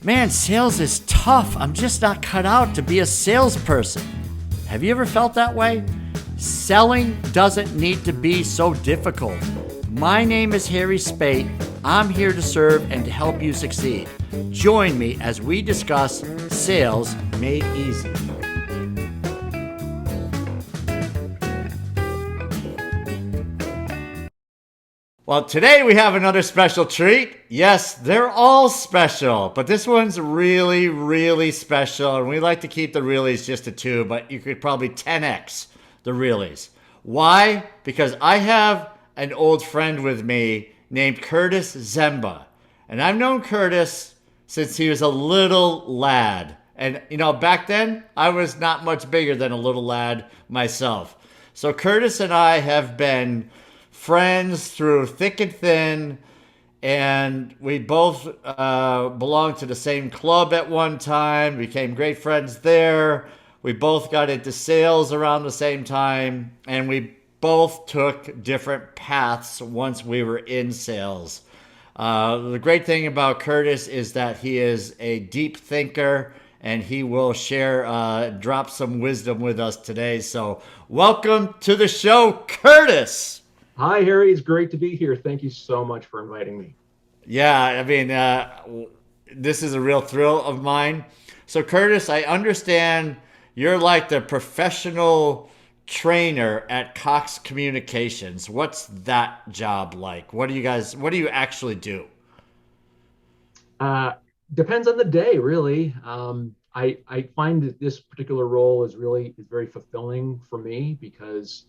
Man, sales is tough. I'm just not cut out to be a salesperson. Have you ever felt that way? Selling doesn't need to be so difficult. My name is Harry Spate. I'm here to serve and to help you succeed. Join me as we discuss sales made easy. Well, today we have another special treat. Yes, they're all special, but this one's really, really special. And we like to keep the reallys just to two, but you could probably 10x the reallys. Why? Because I have an old friend with me named Curtis Ziemba. And I've known Curtis since he was a little lad. And, back then, I was not much bigger than a little lad myself. So Curtis and I have been friends through thick and thin, and we both belonged to the same club at one time, became great friends there. We both got into sales around the same time, and we both took different paths once we were in sales. The great thing about Curtis is that he is a deep thinker, and he will drop some wisdom with us today. So welcome to the show, Curtis. Hi, Harry. It's great to be here. Thank you so much for inviting me. Yeah, I mean, this is a real thrill of mine. So, Curtis, I understand you're like the professional trainer at Cox Communications. What's that job like? What do you actually do? Uh, Depends on the day, really. I find that this particular role is very fulfilling for me because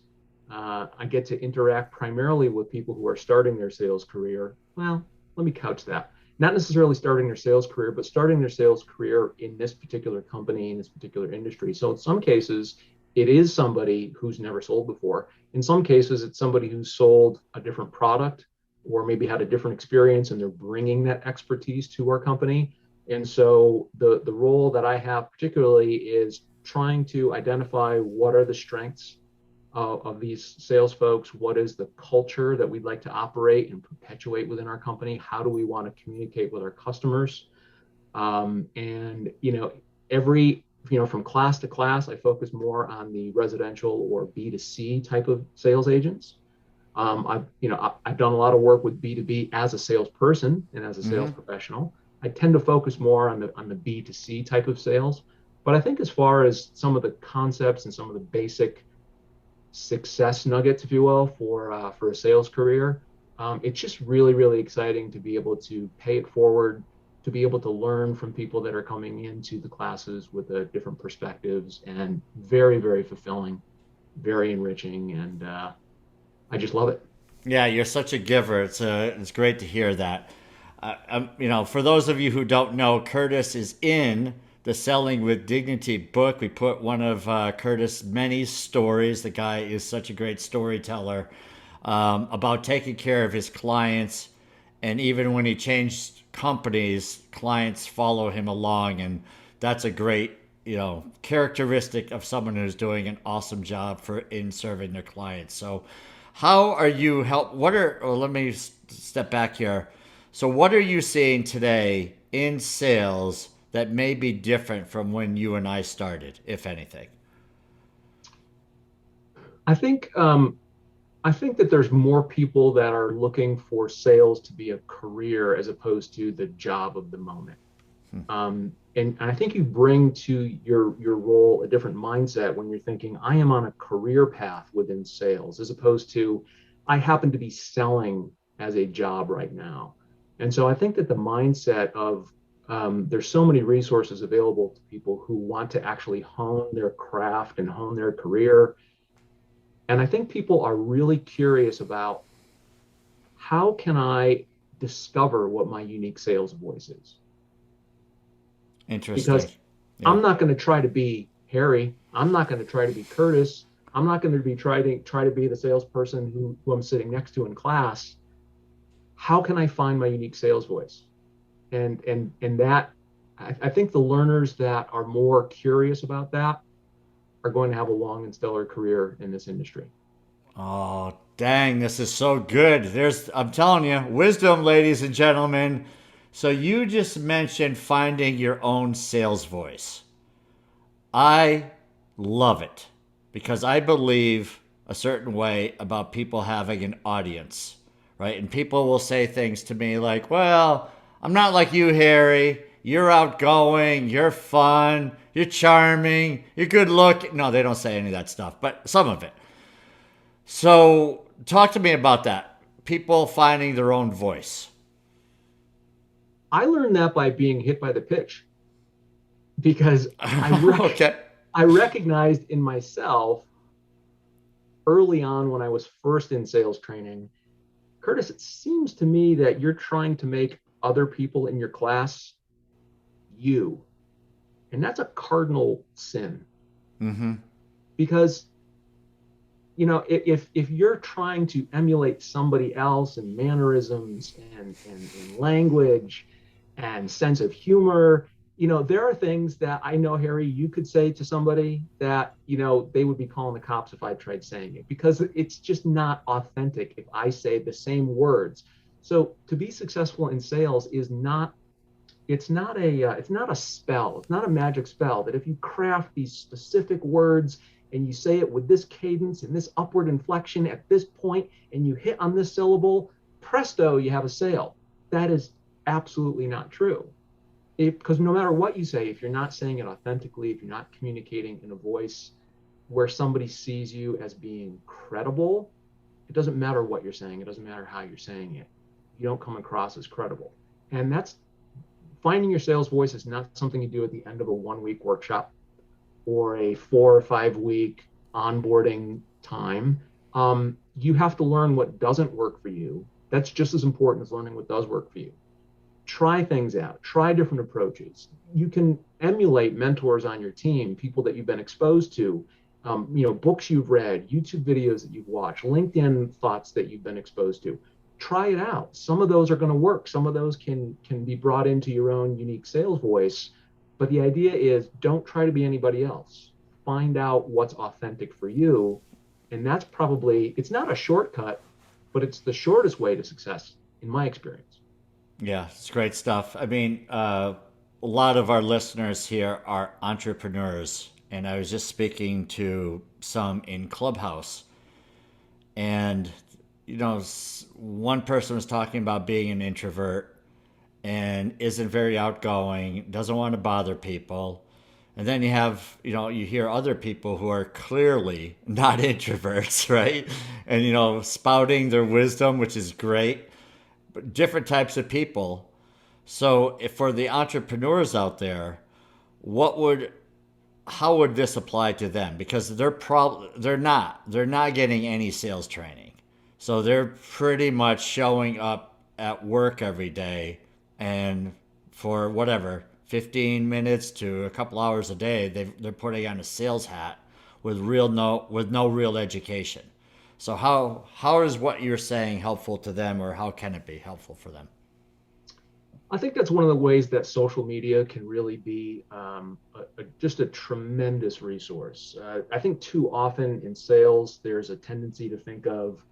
I get to interact primarily with people who are starting their sales career. Well, let me couch that. Not necessarily starting their sales career, but starting their sales career in this particular company, in this particular industry. So in some cases, it is somebody who's never sold before. In some cases, it's somebody who's sold a different product or maybe had a different experience and they're bringing that expertise to our company. And so the role that I have particularly is trying to identify what are the strengths of these sales folks. What is the culture that we'd like to operate and perpetuate within our company? How do we want to communicate with our customers? And every from class to class, I focus more on the residential or B2C type of sales agents. I've done a lot of work with B2B as a salesperson and as a sales Mm-hmm. professional. I tend to focus more on the B2C type of sales. But I think as far as some of the concepts and some of the basic success nuggets, if you will, for a sales career. It's just really, really exciting to be able to pay it forward, to be able to learn from people that are coming into the classes with different perspectives, and very, very fulfilling, very enriching, and I just love it. Yeah, you're such a giver. It's great to hear that. For those of you who don't know, Curtis is in the Selling with Dignity book. We put one of Curtis' many stories. The guy is such a great storyteller about taking care of his clients. And even when he changed companies, clients follow him along. And that's a great, characteristic of someone who's doing an awesome job in serving their clients. So how are you let me step back here. So what are you seeing today in sales that may be different from when you and I started, if anything? I think I think that there's more people that are looking for sales to be a career as opposed to the job of the moment. And I think you bring to your role a different mindset when you're thinking, I am on a career path within sales, as opposed to I happen to be selling as a job right now. And so I think that the mindset of there's so many resources available to people who want to actually hone their craft and hone their career. And I think people are really curious about how can I discover what my unique sales voice is? Interesting. Because Yeah. I'm not going to try to be Harry. I'm not going to try to be Curtis. I'm not going to be try to be the salesperson who I'm sitting next to in class. How can I find my unique sales voice? And that I think the learners that are more curious about that are going to have a long and stellar career in this industry. Oh, dang, this is so good. I'm telling you, wisdom, ladies and gentlemen. So you just mentioned finding your own sales voice. I love it because I believe a certain way about people having an audience, right? And people will say things to me like, well, I'm not like you, Harry. You're outgoing, you're fun, you're charming, you're good looking. No, they don't say any of that stuff, but some of it. So, talk to me about that. People finding their own voice. I learned that by being hit by the pitch because Okay. I recognized in myself early on when I was first in sales training, Curtis, it seems to me that you're trying to make other people in your class you. And that's a cardinal sin Mm-hmm. because if you're trying to emulate somebody else in mannerisms and language and sense of humor, there are things that I know, Harry, you could say to somebody that they would be calling the cops if I tried saying it, because it's just not authentic if I say the same words. So to be successful in sales is not it's not a spell, it's not a magic spell that if you craft these specific words and you say it with this cadence and this upward inflection at this point and you hit on this syllable, presto, you have a sale. That is absolutely not true. Because no matter what you say, if you're not saying it authentically, if you're not communicating in a voice where somebody sees you as being credible, it doesn't matter what you're saying, it doesn't matter how you're saying it, you don't come across as credible. And that's finding your sales voice is not something you do at the end of a 1 week workshop or a 4 or 5 week onboarding time. You have to learn what doesn't work for you. That's just as important as learning what does work for you. Try things out, try different approaches. You can emulate mentors on your team, people that you've been exposed to, books you've read, YouTube videos that you've watched, LinkedIn thoughts that you've been exposed to. Try it out. Some of those are going to work. Some of those can be brought into your own unique sales voice. But the idea is don't try to be anybody else. Find out what's authentic for you. And that's probably, it's not a shortcut, but it's the shortest way to success in my experience. Yeah, it's great stuff. I mean, a lot of our listeners here are entrepreneurs, and I was just speaking to some in Clubhouse, and one person was talking about being an introvert and isn't very outgoing, doesn't want to bother people. And then you hear other people who are clearly not introverts, right? And, spouting their wisdom, which is great, but different types of people. So, if for the entrepreneurs out there, what would how would this apply to them? Because they're not getting any sales training, so they're pretty much showing up at work every day, and for whatever 15 minutes to a couple hours a day, they're putting on a sales hat with no real education. So how is what you're saying helpful to them, or how can it be helpful for them? I think that's one of the ways that social media can really be just a tremendous resource. I think too often in sales, there's a tendency to think of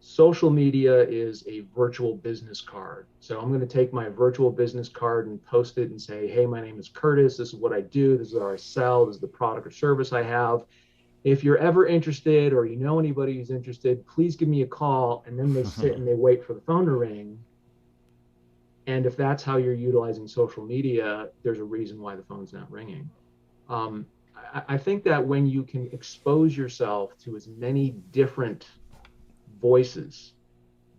social media is a virtual business card. So I'm going to take my virtual business card and post it and say, hey, my name is Curtis. This is what I do. This is what I sell. This is the product or service I have. If you're ever interested or you know anybody who's interested, please give me a call. And then they sit and they wait for the phone to ring. And if that's how you're utilizing social media, there's a reason why the phone's not ringing. Um, I think that when you can expose yourself to as many different voices,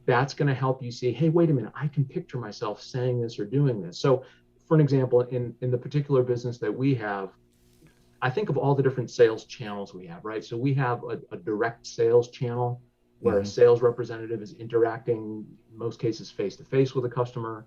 that's going to help you see, hey, wait a minute, I can picture myself saying this or doing this. So, for an example, in the particular business that we have, I think of all the different sales channels we have, right? So we have a direct sales channel where a Mm-hmm. sales representative is interacting, in most cases, face to face with a customer.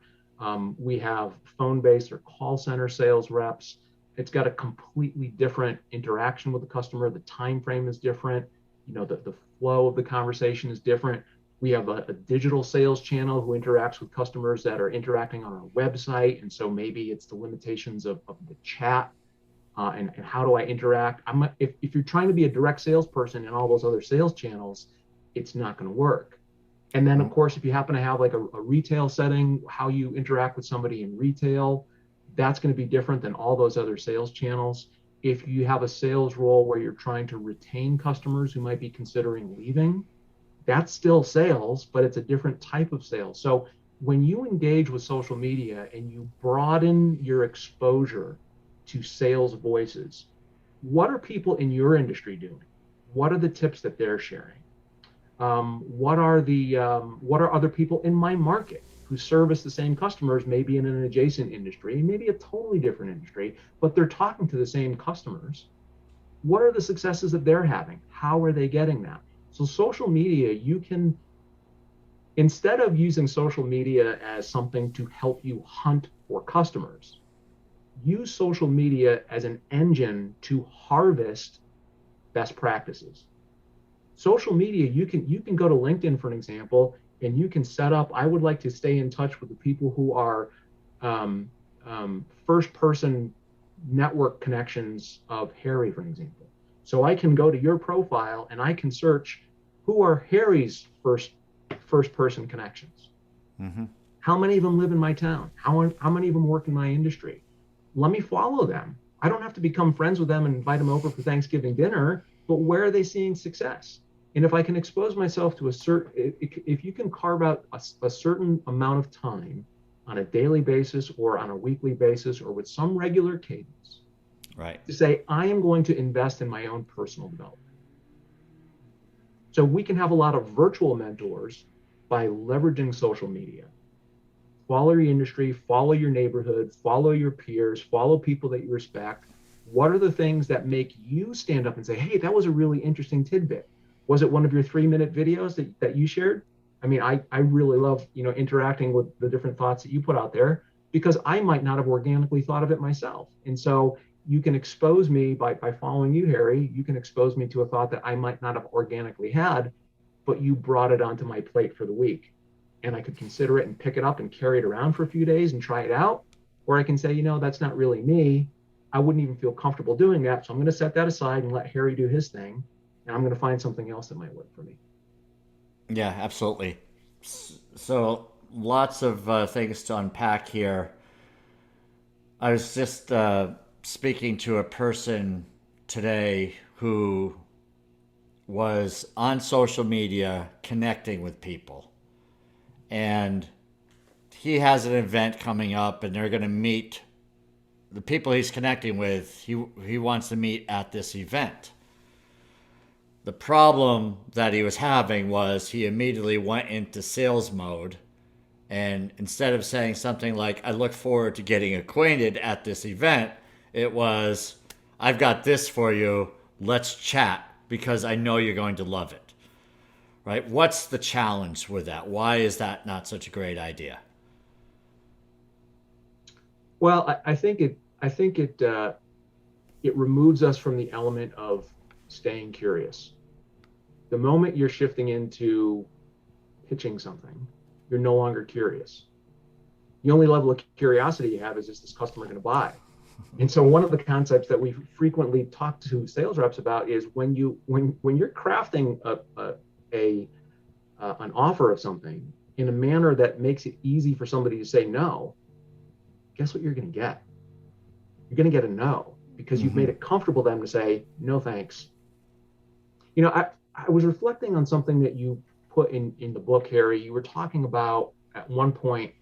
We have phone based or call center sales reps. It's got a completely different interaction with the customer. The time frame is different. The flow of the conversation is different. We have a digital sales channel who interacts with customers that are interacting on our website. And so maybe it's the limitations of the chat and how do I interact? If you're trying to be a direct salesperson in all those other sales channels, it's not going to work. And then, of course, if you happen to have like a retail setting, how you interact with somebody in retail, that's going to be different than all those other sales channels. If you have a sales role where you're trying to retain customers who might be considering leaving, that's still sales, but it's a different type of sales. So when you engage with social media and you broaden your exposure to sales voices, what are people in your industry doing? What are the tips that they're sharing? What are other people in my market who service the same customers, maybe in an adjacent industry, maybe a totally different industry, but they're talking to the same customers? What are the successes that they're having? How are they getting that? So social media, you can, instead of using social media as something to help you hunt for customers, use social media as an engine to harvest best practices. Social media, you can go to LinkedIn, for an example, and you can set up, I would like to stay in touch with the people who are first person network connections of Harry, for an example. So I can go to your profile and I can search who are Harry's first person connections. Mm-hmm. How many of them live in my town? How many of them work in my industry? Let me follow them. I don't have to become friends with them and invite them over for Thanksgiving dinner, but where are they seeing success? And if I can expose myself to if you can carve out a certain amount of time on a daily basis or on a weekly basis or with some regular cadence, Right. to say, I am going to invest in my own personal development. So we can have a lot of virtual mentors by leveraging social media. Follow your industry, follow your neighborhood, follow your peers, follow people that you respect. What are the things that make you stand up and say, hey, that was a really interesting tidbit? Was it one of your 3-minute videos that you shared? I mean, I really love, interacting with the different thoughts that you put out there, because I might not have organically thought of it myself. And so you can expose me by following you, Harry. You can expose me to a thought that I might not have organically had, but you brought it onto my plate for the week. And I could consider it and pick it up and carry it around for a few days and try it out. Or I can say, that's not really me. I wouldn't even feel comfortable doing that. So I'm going to set that aside and let Harry do his thing. And I'm going to find something else that might work for me. Yeah, absolutely. So lots of things to unpack here. I was just speaking to a person today who was on social media connecting with people. And he has an event coming up and they're going to meet the people he's connecting with. He wants to meet at this event. The problem that he was having was he immediately went into sales mode. And instead of saying something like, I look forward to getting acquainted at this event, it was, I've got this for you. Let's chat because I know you're going to love it. Right? What's the challenge with that? Why is that not such a great idea? Well, I think it removes us from the element of staying curious. The moment you're shifting into pitching something, you're no longer curious. The only level of curiosity you have is this customer going to buy? And so one of the concepts that we frequently talk to sales reps about is when you're crafting a an offer of something in a manner that makes it easy for somebody to say no, guess what you're going to get? You're going to get a no, because you've Mm-hmm. made it comfortable for them to say no thanks. I was reflecting on something that you put in the book, Harry. You were talking about, at one point,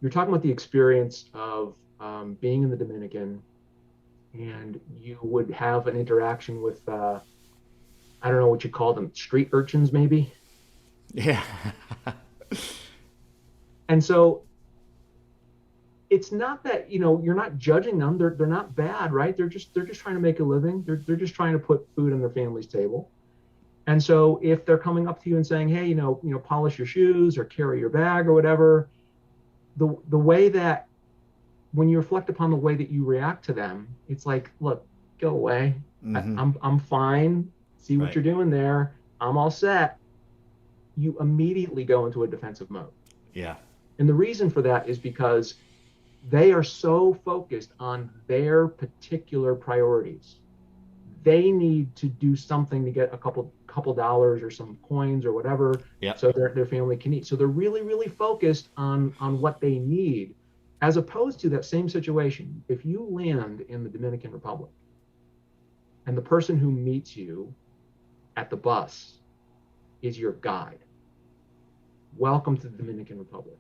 you're talking about the experience of being in the Dominican, and you would have an interaction with I don't know what you call them, street urchins maybe. Yeah. And so it's not that, you're not judging them. They're not bad, right? They're just trying to make a living. They're just trying to put food on their family's table. And so if they're coming up to you and saying, hey, polish your shoes or carry your bag or whatever, the way that, when you reflect upon the way that you react to them, it's like, look, go away. Mm-hmm. I'm fine. See what Right. you're doing there. I'm all set. You immediately go into a defensive mode. Yeah. And the reason for that is because they are so focused on their particular priorities. they need to do something to get a couple dollars or some coins or whatever, Yep. so their family can eat. So they're really, really focused on what they need, as opposed to that same situation. If you land in the Dominican Republic and the person who meets you at the bus is your guide, welcome to the Dominican Republic.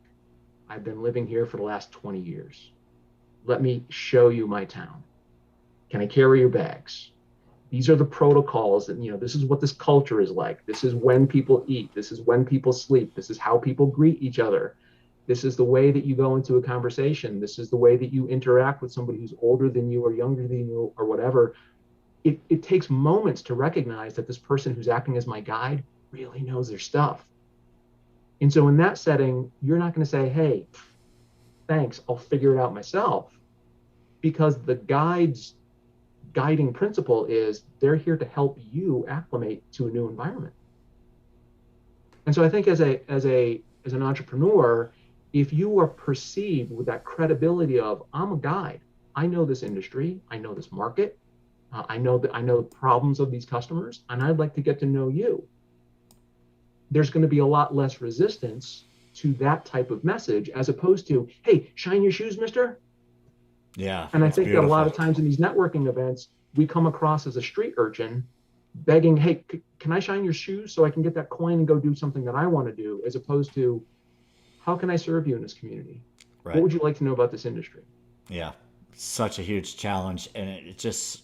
I've been living here for the last 20 years. Let me show you my town. Can I carry your bags? These are the protocols that, this is what this culture is like. This is when people eat. This is when people sleep. This is how people greet each other. This is the way that you go into a conversation. This is the way that you interact with somebody who's older than you or younger than you or whatever. It takes moments to recognize that this person who's acting as my guide really knows their stuff. And so in that setting, you're not going to say, hey, thanks, I'll figure it out myself, because the guiding principle is they're here to help you acclimate to a new environment. And so I think as an entrepreneur, if you are perceived with that credibility of, I'm a guide, I know this industry, I know this market, I know the problems of these customers, and I'd like to get to know you, there's going to be a lot less resistance to that type of message, as opposed to, hey, shine your shoes, mister. Yeah. And I It's think that a lot beautiful. of times in these networking events, we come across as a street urchin begging, hey, can I shine your shoes so I can get that coin and go do something that I want to do, as opposed to, how can I serve you in this community? What Right. would you like to know about this industry? Yeah. Such a huge challenge, and it's just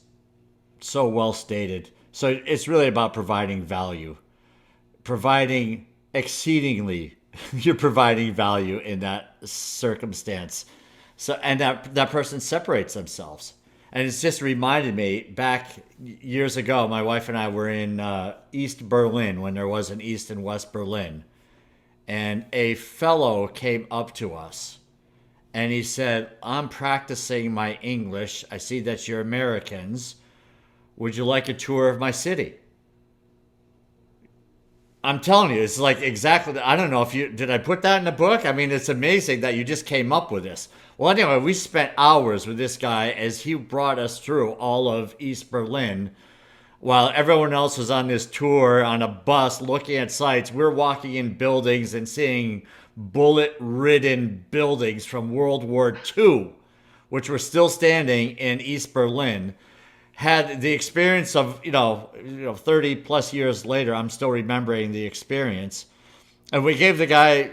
so well stated. So it's really about providing value, providing exceedingly, you're providing value in that circumstance. So, and that person separates themselves. And it's just reminded me back years ago, my wife and I were in East Berlin when there was an East and West Berlin. And a fellow came up to us and he said, I'm practicing my English. I see that you're Americans. Would you like a tour of my city? I'm telling you, it's like exactly. I don't know if you did. I put that in the book. I mean, it's amazing that you just came up with this. Well, anyway, we spent hours with this guy as he brought us through all of East Berlin, while everyone else was on this tour on a bus looking at sites. We're walking in buildings and seeing bullet-ridden buildings from World War II, which were still standing in East Berlin. Had the experience of 30 plus years later, I'm still remembering the experience. And we gave the guy,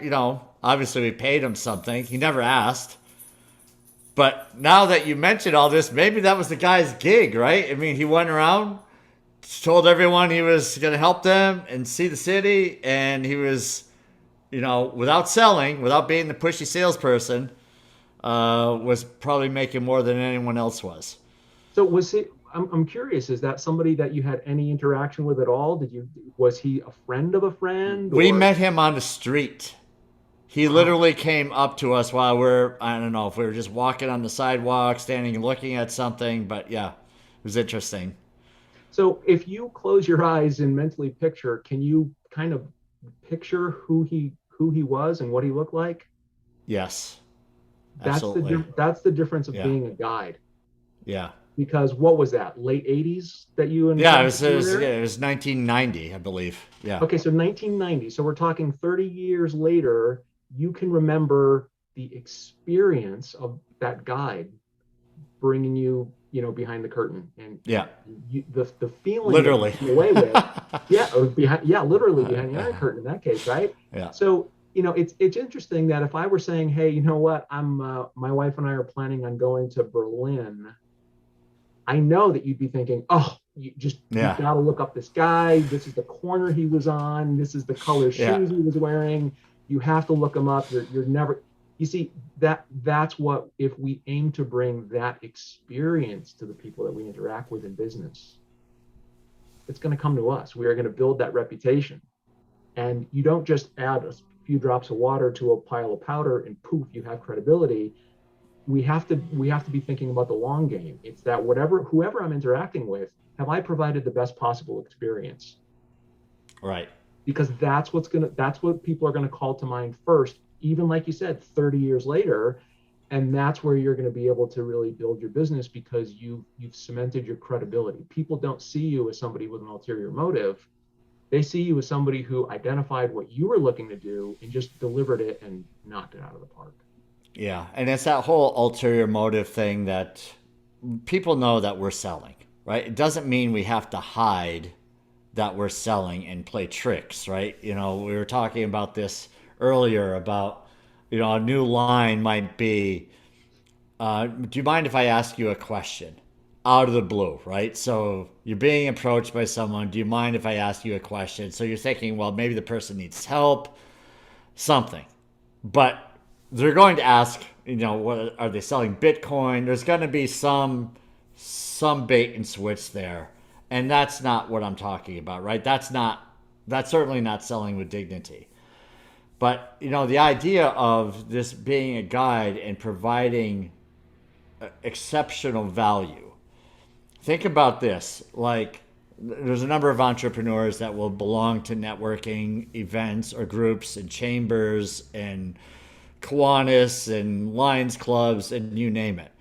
obviously we paid him something. He never asked. But now that you mentioned all this, maybe that was the guy's gig, right? I mean, he went around, told everyone he was going to help them and see the city, and he was, without selling, without being the pushy salesperson, was probably making more than anyone else was. So I'm curious, is that somebody that you had any interaction with at all? Was he a friend of a friend, We or? met him on the street. He Wow. literally came up to us while I don't know if we were just walking on the sidewalk, standing and looking at something, but yeah, it was interesting. So if you close your eyes and mentally picture, can you kind of picture who he was and what he looked like? Yes, That's absolutely. that's the difference of Yeah, being a guide. yeah. Because what was that? Late 80s that you and Yeah, friends were yeah, there? it was 1990, I believe. Yeah, Okay, so 1990. So we're talking 30 years later, you can remember the experience of that guide bringing you, behind the curtain, and yeah, the feeling that you literally. come away with, yeah, or behind, yeah, literally behind the iron curtain in that case, right? Yeah, So, it's interesting that if I were saying, hey, you know what, my wife and I are planning on going to Berlin, I know that you'd be thinking, oh, you've yeah, got to look up this guy. This is the corner he was on. This is the color yeah. shoes he was wearing. You have to look him up. You're never. You see, that's what, if we aim to bring that experience to the people that we interact with in business, it's going to come to us. We are going to build that reputation. And you don't just add a few drops of water to a pile of powder and poof, you have credibility. We have to be thinking about the long game. It's that whoever I'm interacting with, have I provided the best possible experience? Right. Because that's what people are gonna call to mind first, even like you said, 30 years later. And that's where you're going to be able to really build your business, because you've cemented your credibility. People don't see you as somebody with an ulterior motive. They see you as somebody who identified what you were looking to do and just delivered it and knocked it out of the park. Yeah, and it's that whole ulterior motive thing that people know that we're selling, right? It doesn't mean we have to hide that we're selling and play tricks, right? You know, we were talking about this earlier about, you know, a new line might be, do you mind if I ask you a question? Out of the blue, right? So you're being approached by someone. Do you mind if I ask you a question? So you're thinking, well, maybe the person needs help, something. But they're going to ask, you know, what are they selling Bitcoin? There's going to be some bait and switch there, and that's not what I'm talking about, right? That's certainly not selling with dignity. But you know, the idea of this being a guide and providing exceptional value. Think about this, like there's a number of entrepreneurs that will belong to networking events or groups and chambers and Kiwanis and Lions clubs and you name it.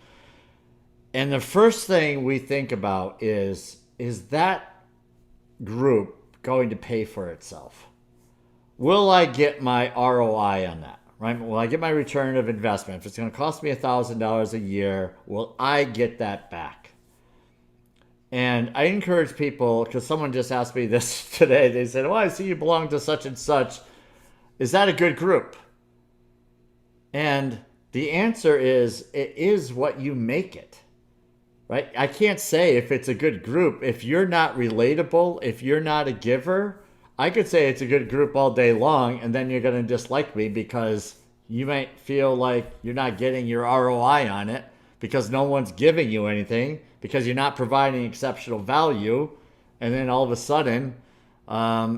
And the first thing we think about is that group going to pay for itself? Will I get my ROI on that? Right? Will I get my return of investment? If it's going to cost me $1,000 a year, will I get that back? And I encourage people, because someone just asked me this today. They said, "Well, I see you belong to such and such. Is that a good group?" And the answer is, it is what you make it. Right? I can't say if it's a good group. If you're not relatable, if you're not a giver, I could say it's a good group all day long, and then you're going to dislike me because you might feel like you're not getting your ROI on it because no one's giving you anything, because you're not providing exceptional value. And then all of a sudden,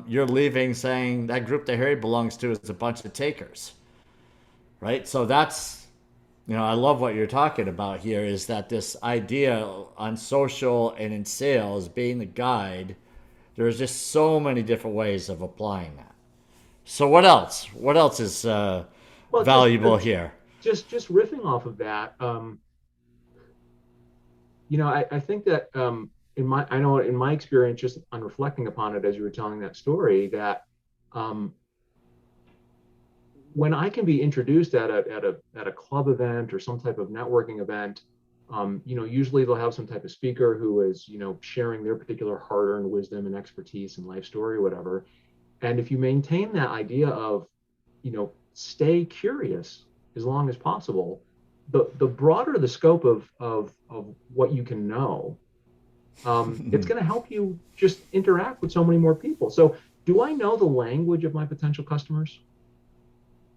you're leaving saying that group that Harry belongs to is a bunch of takers. Right? So that's, you know, I love what you're talking about here, is that this idea on social and in sales, being the guide, there's just so many different ways of applying that. So what else? What else is Well, valuable here? just riffing off of that, I think that I know in my experience, just on reflecting upon it as you were telling that story, that um, when I can be introduced at a club event or some type of networking event, usually they'll have some type of speaker who is, sharing their particular hard-earned wisdom and expertise and life story or whatever. And if you maintain that idea of, stay curious as long as possible, the broader the scope of what you can know, it's going to help you just interact with so many more people. So, do I know the language of my potential customers?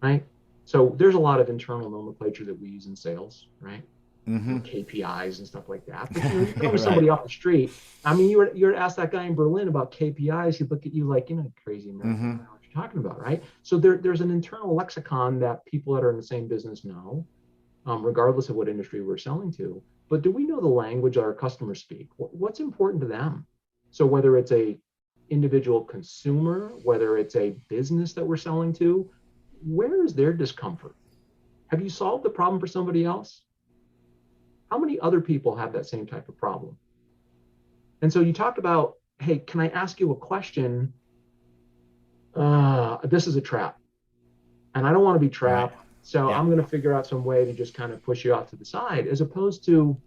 Right. So there's a lot of internal nomenclature that we use in sales, right? Mm-hmm. KPIs and stuff like that. But you come to Right. somebody off the street. I mean, you were to ask that guy in Berlin about KPIs, he'd look at you like, crazy American. I Mm-hmm. don't know what you're talking about, right? So there's an internal lexicon that people that are in the same business know, regardless of what industry we're selling to. But do we know the language that our customers speak? What's important to them? So whether it's a individual consumer, whether it's a business that we're selling to, where is their discomfort? Have you solved the problem for somebody else? How many other people have that same type of problem? And so you talked about, hey, can I ask you a question? This is a trap, and I don't want to be Right. trapped. So Yeah. I'm going to figure out some way to just kind of push you off to the side, as opposed to,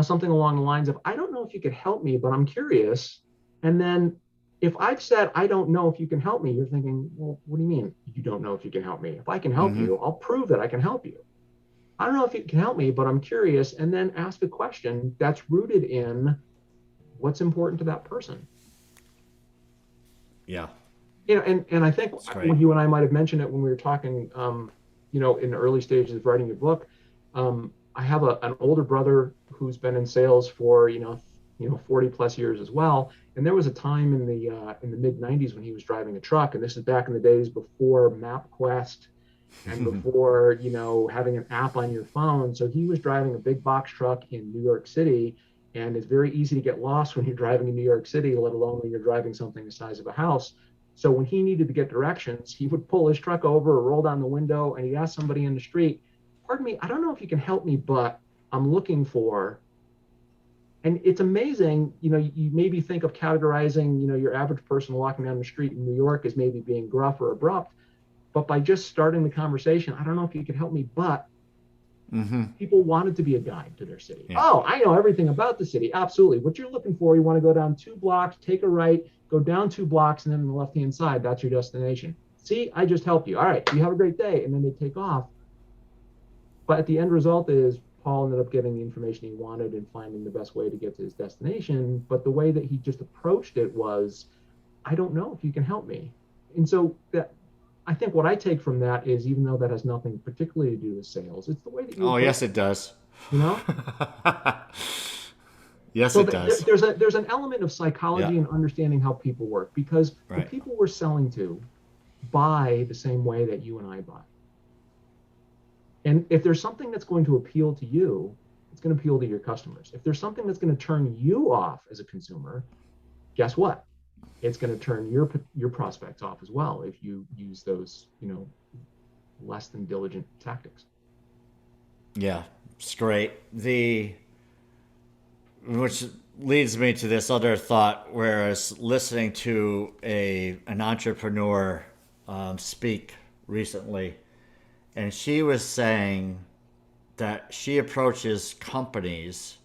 something along the lines of, I don't know if you could help me, but I'm curious. And then if I've said, I don't know if you can help me, you're thinking, well, what do you mean you don't know if you can help me? If I can help Mm-hmm. you, I'll prove that I can help you. I don't know if you can help me, but I'm curious. And then ask a question that's rooted in what's important to that person. Yeah. And I think It's great. you and I might have mentioned it when we were talking, in the early stages of writing your book. I have an older brother who's been in sales for, 40 plus years as well. And there was a time in the mid 90s when he was driving a truck. And this is back in the days before MapQuest and before, having an app on your phone. So he was driving a big box truck in New York City. And it's very easy to get lost when you're driving in New York City, let alone when you're driving something the size of a house. So when he needed to get directions, he would pull his truck over or roll down the window and he'd ask somebody in the street, pardon me, I don't know if you can help me, but I'm looking for, and it's amazing, you maybe think of categorizing, your average person walking down the street in New York as maybe being gruff or abrupt, but by just starting the conversation, I don't know if you could help me, but Mm-hmm. people wanted to be a guide to their city. Yeah. Oh, I know everything about the city. Absolutely. What you're looking for, you want to go down 2 blocks, take a right, go down 2 blocks, and then on the left hand side, that's your destination. See, I just helped you. All right, you have a great day. And then they take off. But the end result is Paul ended up getting the information he wanted and finding the best way to get to his destination. But the way that he just approached it was, I don't know if you can help me. And so that, I think what I take from that is, even though that has nothing particularly to do with sales, it's the way that you Oh, approach, yes, it does. you know? Yes, So it does. there's an element of Yeah. psychology and understanding how people work, because the Right. people we're selling to buy the same way that you and I buy. And if there's something that's going to appeal to you, it's going to appeal to your customers. If there's something that's going to turn you off as a consumer, guess what? It's going to turn your prospects off as well if you use those, less than diligent tactics. Yeah. It's great. Which leads me to this other thought, whereas listening to an entrepreneur speak recently, and she was saying that she approaches companies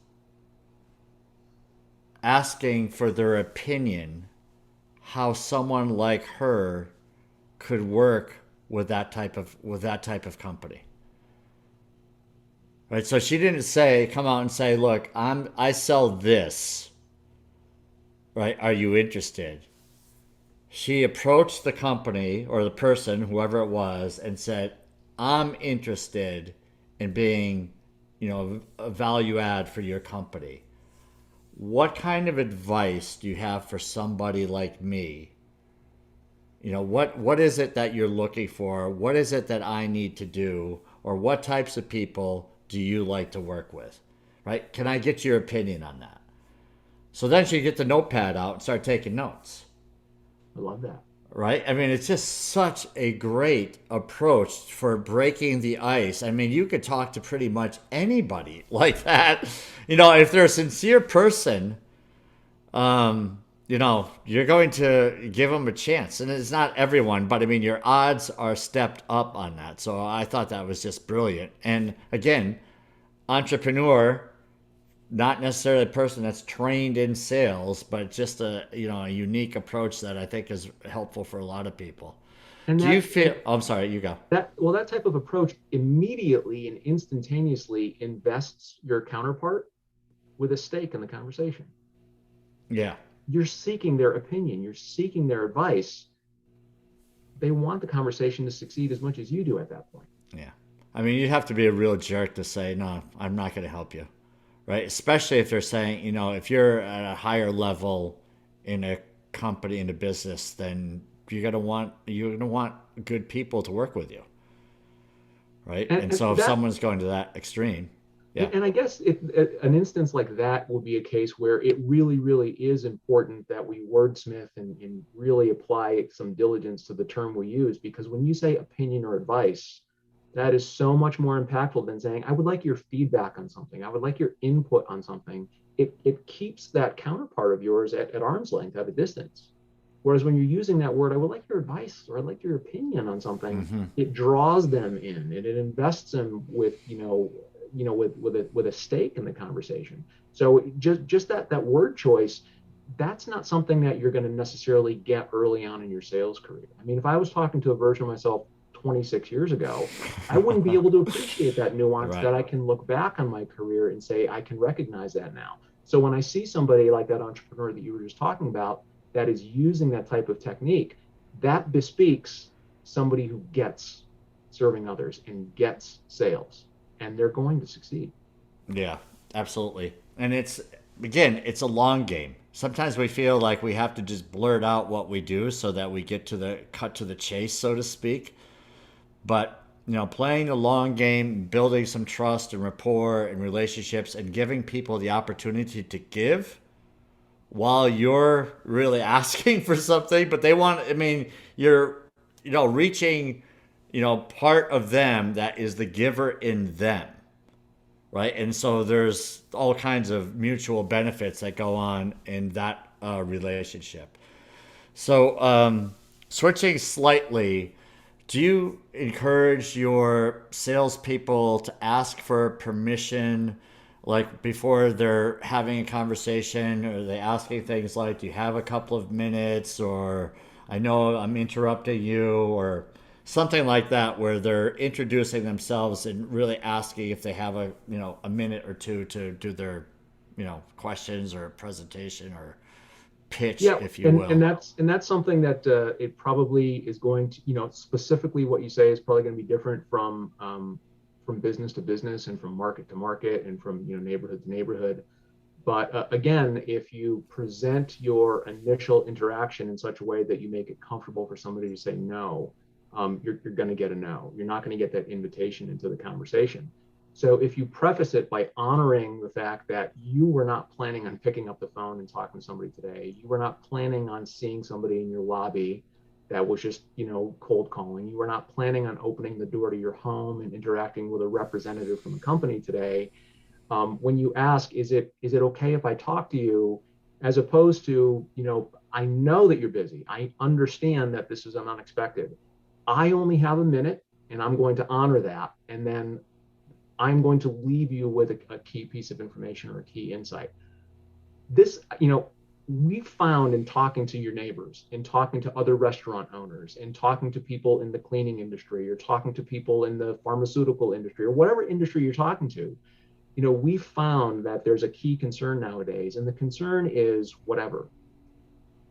asking for their opinion how someone like her could work with that type of company. Right? So she didn't come out and say, "Look, I sell this. Right? Are you interested?" She approached the company or the person, whoever it was, and said, "I'm interested in being, a value add for your company. What kind of advice do you have for somebody like me? What is it that you're looking for? What is it that I need to do? Or what types of people do you like to work with? Right? Can I get your opinion on that?" So then she get the notepad out and start taking notes. I love that. Right? I mean, it's just such a great approach for breaking the ice. I mean, you could talk to pretty much anybody like that. If they're a sincere person, you're going to give them a chance. And it's not everyone, but I mean, your odds are stepped up on that. So I thought that was just brilliant. And again, entrepreneur, not necessarily a person that's trained in sales, but just a unique approach that I think is helpful for a lot of people. And Do you feel? Oh, I'm sorry, you go. that type of approach immediately and instantaneously invests your counterpart with a stake in the conversation. Yeah, You're seeking their opinion, you're seeking their advice. They want the conversation to succeed as much as you do at that point. yeah. I mean, you'd have to be a real jerk to say, "No, I'm not going to help you," right? Especially if they're saying, if you're at a higher level in a company, in a business, then you're gonna want good people to work with you, right? And so And if that someone's going to that extreme, yeah, and I guess an instance like that will be a case where it really, really is important that we wordsmith and really apply some diligence to the term we use. Because when you say opinion or advice, that is so much more impactful than saying, I would like your feedback on something. I would like your input on something. It keeps that counterpart of yours at arm's length, at a distance. Whereas when you're using that word, I would like your advice or I'd like your opinion on something, mm-hmm. it draws them in and it invests them with, with a stake in the conversation. So just that word choice, that's not something that you're going to necessarily get early on in your sales career. I mean, if I was talking to a version of myself 26 years ago, I wouldn't be able to appreciate that nuance Right. that I can look back on my career and say, I can recognize that now. So when I see somebody like that entrepreneur that you were just talking about that is using that type of technique, that bespeaks somebody who gets serving others and gets sales, and they're going to succeed. Yeah, absolutely. And it's a long game. Sometimes we feel like we have to just blurt out what we do so that we get to the cut to the chase, so to speak. But playing the long game, building some trust and rapport and relationships, and giving people the opportunity to give while you're really asking for something, but they want. I mean, you're reaching part of them that is the giver in them, right? And so there's all kinds of mutual benefits that go on in that relationship. So, switching slightly, do you encourage your salespeople to ask for permission, like before they're having a conversation? Or are they asking things like, "Do you have a couple of minutes?" Or "I know I'm interrupting you," or something like that, where they're introducing themselves and really asking if they have a minute or two to do their questions or presentation or pitch, Yeah, if you and will. that's something that it probably is going to, specifically what you say is probably going to be different from business to business and from market to market and from neighborhood to neighborhood. But again, if you present your initial interaction in such a way that you make it comfortable for somebody to say no, you're going to get a no. You're not going to get that invitation into the conversation. So if you preface it by honoring the fact that you were not planning on picking up the phone and talking to somebody today, you were not planning on seeing somebody in your lobby that was just, cold calling. You were not planning on opening the door to your home and interacting with a representative from the company today. When you ask, is it okay if I talk to you, as opposed to, I know that you're busy. I understand that this is unexpected. I only have a minute, and I'm going to honor that. And then I'm going to leave you with a key piece of information or a key insight. This, we found in talking to your neighbors, in talking to other restaurant owners, in talking to people in the cleaning industry, or talking to people in the pharmaceutical industry, or whatever industry you're talking to, we found that there's a key concern nowadays, and the concern is whatever.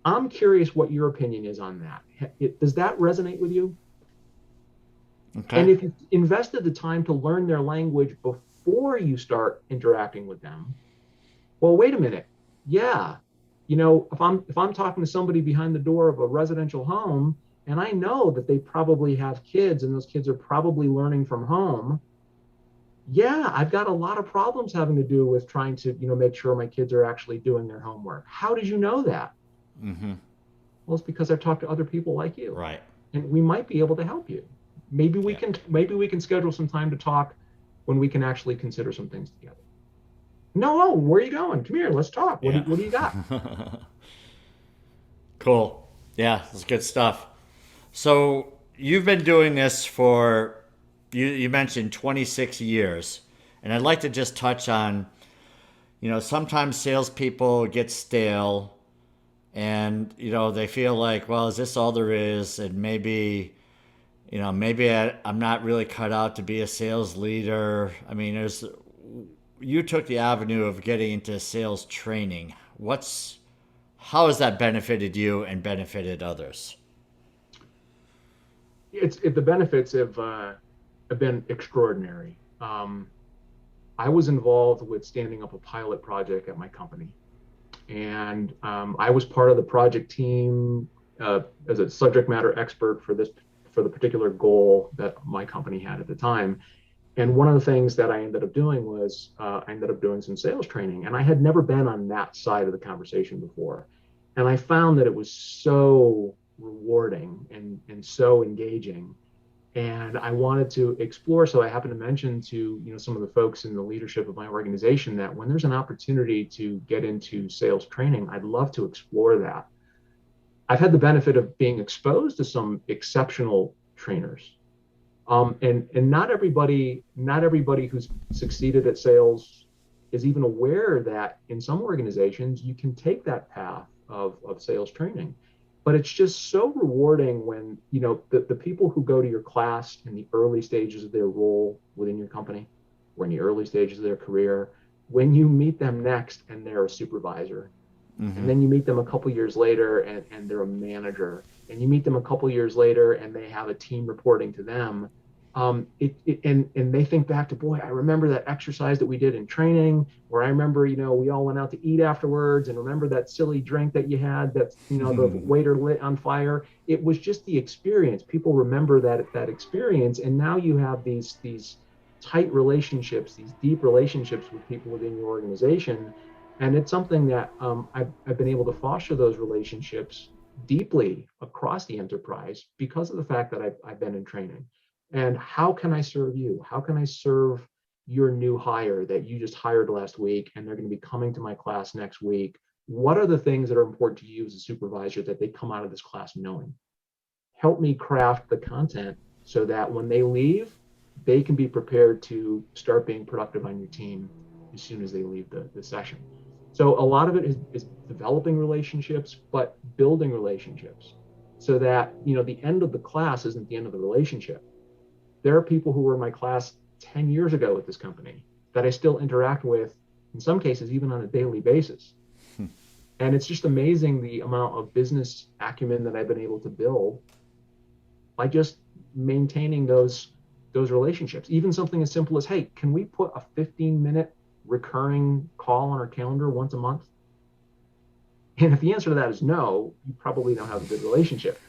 I'm curious what your opinion is on that. Does that resonate with you? And Okay. if you invested the time to learn their language before you start interacting with them, well, wait a minute. Yeah, if I'm talking to somebody behind the door of a residential home, and I know that they probably have kids, and those kids are probably learning from home, yeah, I've got a lot of problems having to do with trying to, make sure my kids are actually doing their homework. How did you know that? Mm-hmm. Well, it's because I've talked to other people like you, Right. and we might be able to help you. Yeah. Maybe we can schedule some time to talk when we can actually consider some things together. No, oh, where are you going? Come here, let's talk. Yeah. What do you got? Cool. Yeah, that's good stuff. So you've been doing this for you mentioned 26 years, and I'd like to just touch on sometimes salespeople get stale, and they feel like, well, is this all there is? And maybe I'm not really cut out to be a sales leader. I mean, you took the avenue of getting into sales training. How has that benefited you and benefited others? The benefits have been extraordinary. I was involved with standing up a pilot project at my company, and I was part of the project team as a subject matter expert for the particular goal that my company had at the time. And one of the things that I ended up doing was I ended up doing some sales training, and I had never been on that side of the conversation before, and I found that it was so rewarding and so engaging, and I wanted to explore. So I happened to mention to some of the folks in the leadership of my organization that when there's an opportunity to get into sales training, I'd love to explore that. I've had the benefit of being exposed to some exceptional trainers, and not everybody who's succeeded at sales is even aware that in some organizations you can take that path of sales training. But it's just so rewarding when the people who go to your class in the early stages of their role within your company or in the early stages of their career, when you meet them next and they're a supervisor, and Mm-hmm. then you meet them a couple years later and they're a manager, and you meet them a couple years later and they have a team reporting to them. And they think back to, boy, I remember that exercise that we did in training, or I remember, we all went out to eat afterwards, and remember that silly drink that you had that, the waiter lit on fire. It was just the experience. People remember that experience. And now you have these tight relationships, these deep relationships with people within your organization. And it's something that I've been able to foster those relationships deeply across the enterprise because of the fact that I've been in training. And how can I serve you? How can I serve your new hire that you just hired last week and they're going to be coming to my class next week? What are the things that are important to you as a supervisor that they come out of this class knowing? Help me craft the content so that when they leave, they can be prepared to start being productive on your team as soon as they leave the session. So a lot of it is developing relationships, but building relationships so that, the end of the class isn't the end of the relationship. There are people who were in my class 10 years ago at this company that I still interact with, in some cases, even on a daily basis. And it's just amazing the amount of business acumen that I've been able to build by just maintaining those relationships. Even something as simple as, hey, can we put a 15-minute recurring call on our calendar once a month? And if the answer to that is no, you probably don't have a good relationship.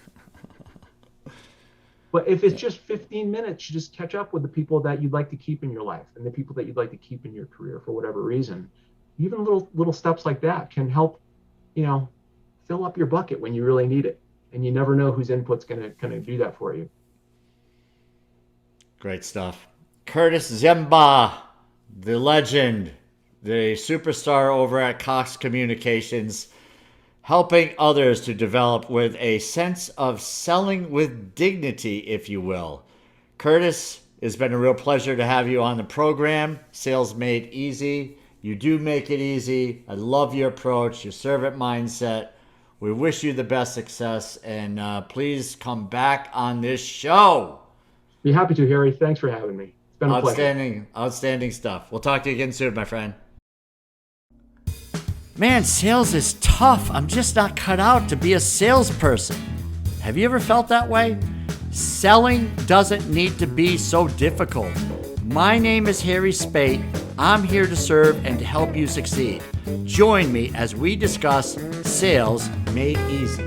But if it's just 15 minutes, you just catch up with the people that you'd like to keep in your life and the people that you'd like to keep in your career for whatever reason. Even little steps like that can help, fill up your bucket when you really need it. And you never know whose input's gonna do that for you. Great stuff. Curtis Ziemba, the legend, the superstar over at Cox Communications, helping others to develop with a sense of selling with dignity, if you will. Curtis, it's been a real pleasure to have you on the program. Sales Made Easy. You do make it easy. I love your approach, your servant mindset. We wish you the best success, and please come back on this show. Be happy to, Harry. Thanks for having me. It's been a pleasure. Outstanding stuff. We'll talk to you again soon, my friend. Man, sales is tough. I'm just not cut out to be a salesperson. Have you ever felt that way? Selling doesn't need to be so difficult. My name is Harry Spate. I'm here to serve and to help you succeed. Join me as we discuss Sales Made Easy.